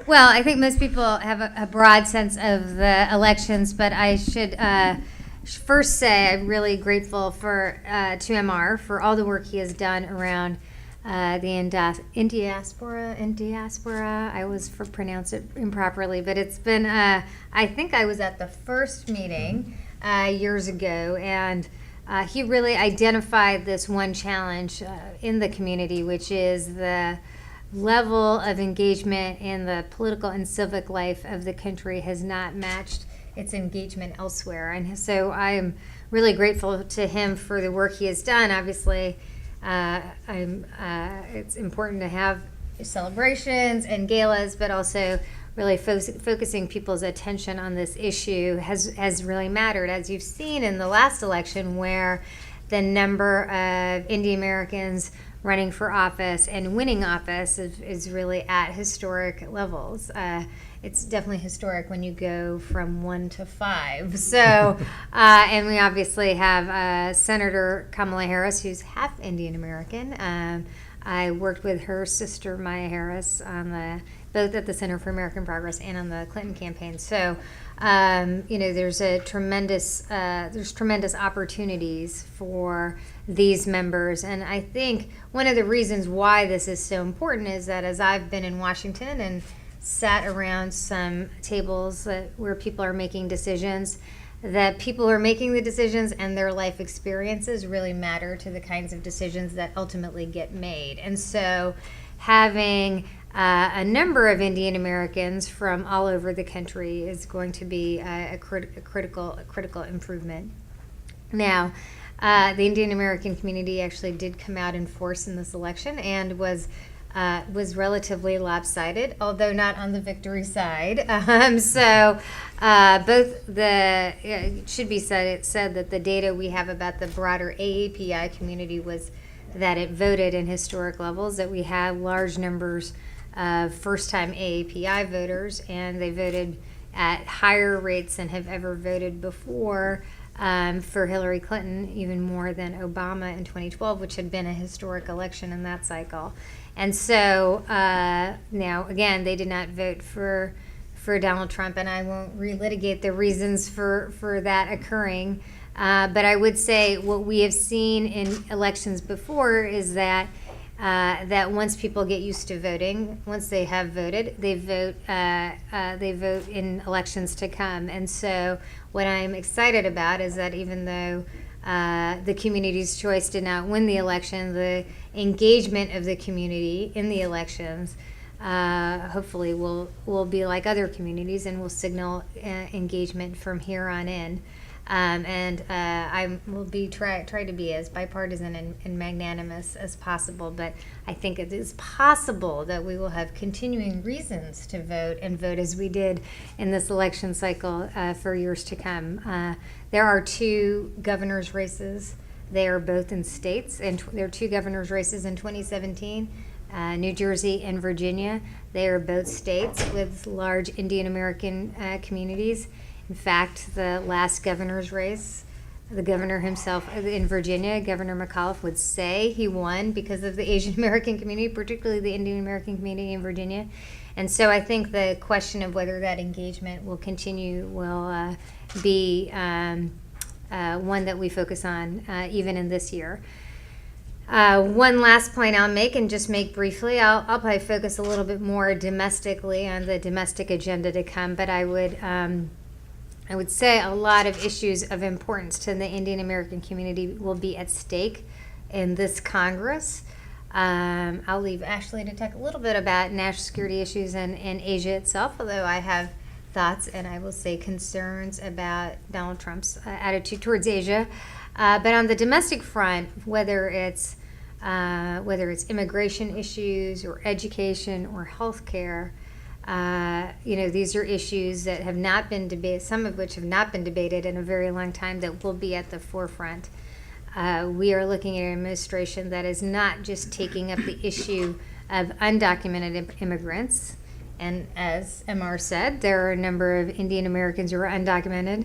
Well, I think most people have a broad sense of the elections, but I should first say I'm really grateful to MR for all the work he has done around the Indiaspora. I always pronounce it improperly, but it's been. I think I was at the first meeting years ago, and he really identified this one challenge in the community, which is the level of engagement in the political and civic life of the country has not matched its engagement elsewhere. And so I am really grateful to him for the work he has done. Obviously, it's important to have celebrations and galas, but also really focusing people's attention on this issue has really mattered, as you've seen in the last election, where the number of Indian Americans running for office and winning office is really at historic levels. It's definitely historic when you go from 1 to 5. So, and we obviously have Senator Kamala Harris, who's half Indian American. I worked with her sister Maya Harris on both at the Center for American Progress and on the Clinton campaign. So, there's tremendous opportunities for these members. And I think one of the reasons why this is so important is that as I've been in Washington and sat around some tables where people are making decisions, that people who are making the decisions and their life experiences really matter to the kinds of decisions that ultimately get made. And so having a number of Indian Americans from all over the country is going to be a critical improvement. Now, the Indian American community actually did come out in force in this election and was relatively lopsided, although not on the victory side. It should be said, it said that the data we have about the broader AAPI community was that it voted in historic levels, that we had large numbers of first-time AAPI voters, and they voted at higher rates than have ever voted before for Hillary Clinton, even more than Obama in 2012, which had been a historic election in that cycle. And so now, again, they did not vote for Donald Trump, and I won't relitigate the reasons for that occurring. But I would say what we have seen in elections before is that once people get used to voting, once they have voted, they vote in elections to come. And so what I'm excited about is that even though the community's choice did not win the election, the engagement of the community in the elections hopefully will be like other communities and will signal engagement from here on in. I will try to be as bipartisan and magnanimous as possible, but I think it is possible that we will have continuing reasons to vote and vote as we did in this election cycle for years to come. There are 2 governor's races. They are both in states, and there are 2 governor's races in 2017, New Jersey and Virginia. They are both states with large Indian American communities. In fact, the last governor's race, the governor himself in Virginia, Governor McAuliffe, would say he won because of the Asian American community, particularly the Indian American community in Virginia. And so I think the question of whether that engagement will continue will be one that we focus on even in this year. One last point I'll make, and just make briefly, I'll probably focus a little bit more domestically on the domestic agenda to come, but I would say a lot of issues of importance to the Indian American community will be at stake in this Congress. I'll leave Ashley to talk a little bit about national security issues and Asia itself, although I have thoughts and I will say concerns about Donald Trump's attitude towards Asia. But on the domestic front, whether it's immigration issues or education or health care, these are issues that have not been debated, some of which have not been debated in a very long time, that will be at the forefront. We are looking at an administration that is not just taking up the issue of undocumented immigrants. And as MR said, there are a number of Indian Americans who are undocumented,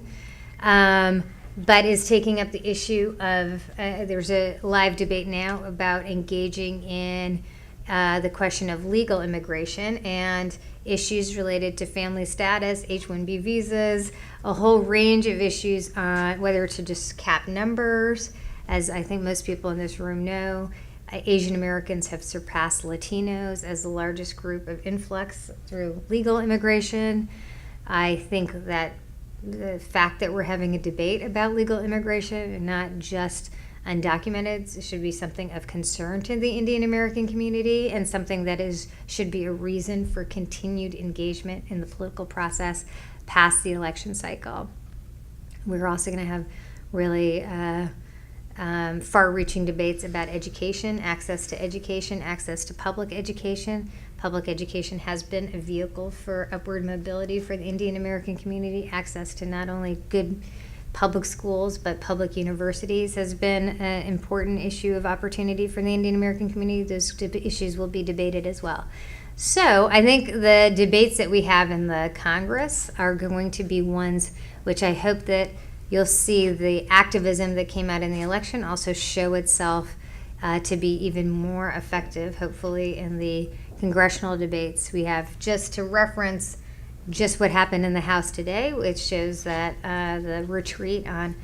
but is taking up the issue of, there's a live debate now about engaging in the question of legal immigration, and issues related to family status, H-1B visas, a whole range of issues, whether to just cap numbers. As I think most people in this room know, Asian Americans have surpassed Latinos as the largest group of influx through legal immigration. I think that the fact that we're having a debate about legal immigration and not just undocumented should be something of concern to the Indian American community, and something that should be a reason for continued engagement in the political process past the election cycle. We're also going to have really far-reaching debates about education, access to public education. Public education has been a vehicle for upward mobility for the Indian American community. Access to not only good public schools but public universities has been an important issue of opportunity for the Indian American community. Those issues will be debated as well. So I think the debates that we have in the Congress are going to be ones which I hope that you'll see the activism that came out in the election also show itself to be even more effective, hopefully, in the congressional debates we have. Just to reference just what happened in the House today, which shows that the retreat on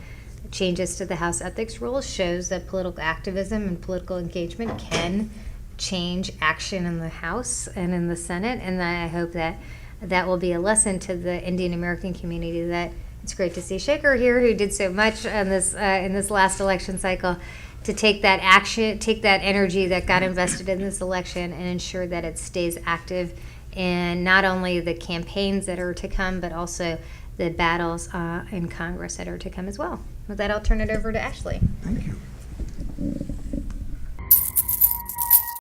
changes to the House ethics rules shows that political activism and political engagement can change action in the House and in the Senate. And I hope that that will be a lesson to the Indian American community, that it's great to see Shaker here, who did so much on this in this last election cycle, to take that action, take that energy that got invested in this election and ensure that it stays active in not only the campaigns that are to come, but also the battles in Congress that are to come as well. With that, I'll turn it over to Ashley. Thank you.